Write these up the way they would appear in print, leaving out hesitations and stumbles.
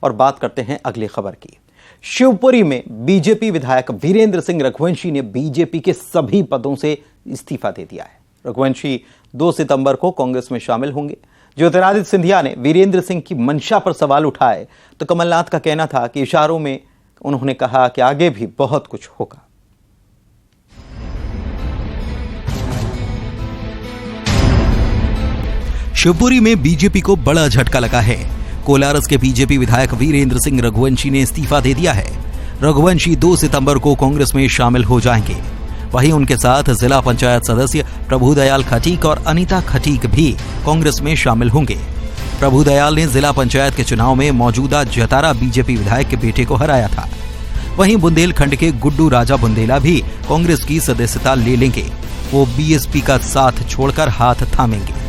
और बात करते हैं अगली खबर की। शिवपुरी में बीजेपी विधायक वीरेंद्र सिंह रघुवंशी ने बीजेपी के सभी पदों से इस्तीफा दे दिया है। रघुवंशी 2 सितंबर को कांग्रेस में शामिल होंगे। ज्योतिरादित्य सिंधिया ने वीरेंद्र सिंह की मंशा पर सवाल उठाए तो कमलनाथ का कहना था कि इशारों में उन्होंने कहा कि आगे भी बहुत कुछ होगा। शिवपुरी में बीजेपी को बड़ा झटका लगा है। कोलारस के बीजेपी विधायक वीरेंद्र सिंह रघुवंशी ने इस्तीफा दे दिया है। रघुवंशी 2 सितंबर को कांग्रेस में शामिल हो जाएंगे। वहीं उनके साथ जिला पंचायत सदस्य प्रभुदयाल खटीक और अनीता खटीक भी कांग्रेस में शामिल होंगे। प्रभुदयाल ने जिला पंचायत के चुनाव में मौजूदा जतारा बीजेपी विधायक के बेटे को हराया था। वहीं बुंदेलखंड के गुड्डू राजा बुंदेला भी कांग्रेस की सदस्यता ले लेंगे। वो बीएसपी का साथ छोड़कर हाथ थामेंगे।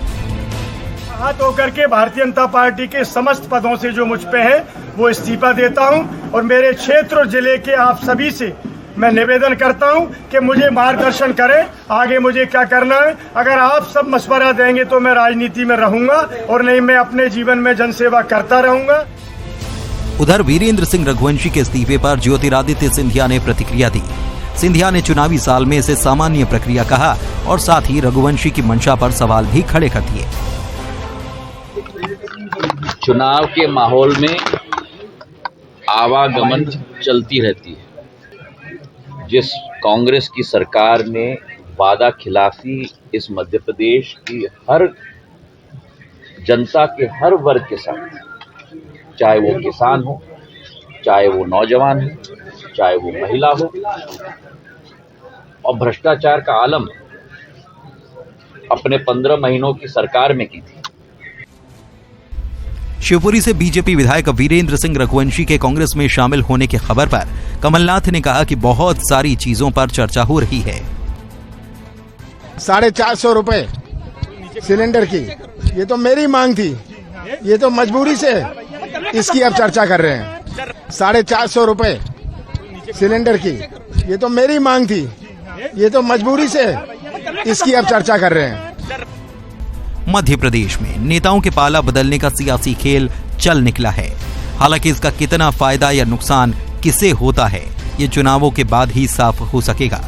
हाथ होकर के भारतीय जनता पार्टी के समस्त पदों से जो मुझ पे है वो इस्तीफा देता हूं और मेरे क्षेत्र और जिले के आप सभी से मैं निवेदन करता हूं कि मुझे मार्गदर्शन करें, आगे मुझे क्या करना है। अगर आप सब मशवरा देंगे तो मैं राजनीति में रहूंगा और नहीं मैं अपने जीवन में जनसेवा करता रहूंगा। उधर वीरेंद्र सिंह रघुवंशी के इस्तीफे पर ज्योतिरादित्य सिंधिया ने प्रतिक्रिया दी। सिंधिया ने चुनावी साल में इसे सामान्य प्रक्रिया कहा और साथ ही रघुवंशी की मंशा पर सवाल भी खड़े कर दिए। चुनाव के माहौल में आवागमन चलती रहती है। जिस कांग्रेस की सरकार ने वादा खिलाफी इस मध्य प्रदेश की हर जनता के हर वर्ग के साथ, चाहे वो किसान हो, चाहे वो नौजवान हो, चाहे वो महिला हो, और भ्रष्टाचार का आलम अपने 15 महीनों की सरकार में की थी। शिवपुरी से बीजेपी विधायक वीरेंद्र सिंह रघुवंशी के कांग्रेस में शामिल होने की खबर पर कमलनाथ ने कहा कि बहुत सारी चीजों पर चर्चा हो रही है। 450 रुपए सिलेंडर की, ये तो मेरी मांग थी, ये तो मजबूरी से इसकी अब चर्चा कर रहे हैं। 450 रुपए सिलेंडर की, ये तो मेरी मांग थी, ये तो मजबूरी से इसकी अब चर्चा कर रहे हैं। मध्य प्रदेश में नेताओं के पाला बदलने का सियासी खेल चल निकला है। हालांकि इसका कितना फायदा या नुकसान किसे होता है, ये चुनावों के बाद ही साफ हो सकेगा।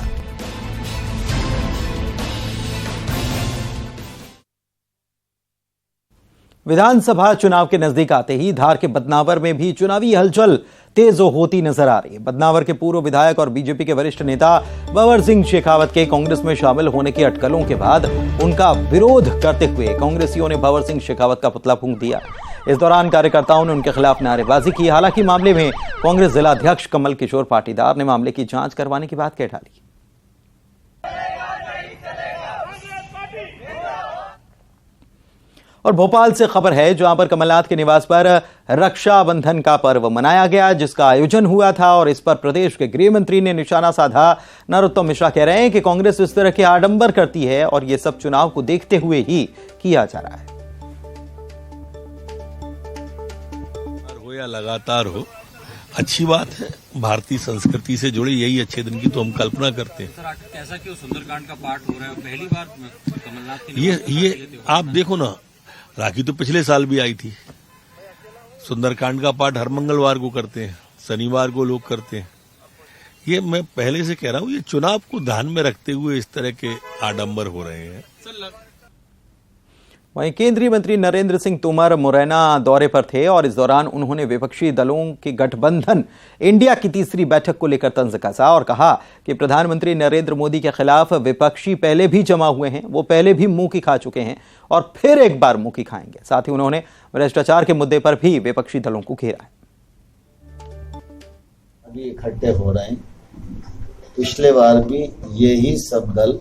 विधानसभा चुनाव के नजदीक आते ही धार के बदनावर में भी चुनावी हलचल तेज होती नजर आ रही है। बदनावर के पूर्व विधायक और बीजेपी के वरिष्ठ नेता बंवर सिंह शेखावत के कांग्रेस में शामिल होने की अटकलों के बाद उनका विरोध करते हुए कांग्रेसियों ने बंवर सिंह शेखावत का पुतला फूंक दिया। इस दौरान कार्यकर्ताओं ने उनके खिलाफ नारेबाजी की। हालांकि मामले में कांग्रेस जिला अध्यक्ष कमल किशोर पाटीदार ने मामले की जांच करवाने की बात कह डाली। और भोपाल से खबर है, जहां पर कमलनाथ के निवास पर रक्षाबंधन का पर्व मनाया गया, जिसका आयोजन हुआ था और इस पर प्रदेश के गृह मंत्री ने निशाना साधा। नरोत्तम मिश्रा कह रहे हैं कि कांग्रेस इस तरह के आडंबर करती है और यह सब चुनाव को देखते हुए ही किया जा रहा है। हो या लगातार हो, अच्छी बात है। भारतीय संस्कृति से जुड़ी यही अच्छे दिन की तो हम कल्पना करते हैं। सर, कैसा क्यों सुंदरकांड का पाठ हो रहा है? पहली बार कमलनाथ की ये आप देखो ना, राखी तो पिछले साल भी आई थी। सुंदरकांड का पाठ हर मंगलवार को करते हैं, शनिवार को लोग करते हैं। ये मैं पहले से कह रहा हूँ, ये चुनाव को ध्यान में रखते हुए इस तरह के आडंबर हो रहे हैं। वहीं केंद्रीय मंत्री नरेंद्र सिंह तोमर मुरैना दौरे पर थे और इस दौरान उन्होंने विपक्षी दलों के गठबंधन इंडिया की तीसरी बैठक को लेकर तंज कसा और कहा कि प्रधानमंत्री नरेंद्र मोदी के खिलाफ विपक्षी पहले भी जमा हुए हैं, वो पहले भी मुंह की खा चुके हैं और फिर एक बार मुंह की खाएंगे। साथ ही उन्होंने भ्रष्टाचार के मुद्दे पर भी विपक्षी दलों को घेरा है। अभी इकट्ठे हो रहे हैं। पिछले बार भी यही सब दल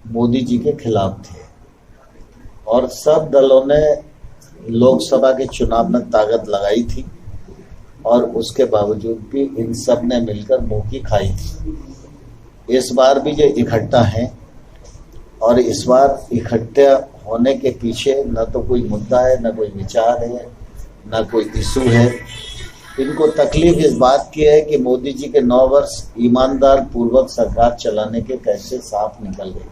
मोदी जी के खिलाफ थे और सब दलों ने लोकसभा के चुनाव में ताकत लगाई थी और उसके बावजूद भी इन सब ने मिलकर मुंह की खाई थी। इस बार भी ये इकट्ठा हैं और इस बार इकट्ठे होने के पीछे न तो कोई मुद्दा है, न कोई विचार है, न कोई इशू है। इनको तकलीफ इस बात की है कि मोदी जी के 9 वर्ष ईमानदार पूर्वक सरकार चलाने के कैसे साफ निकल गए।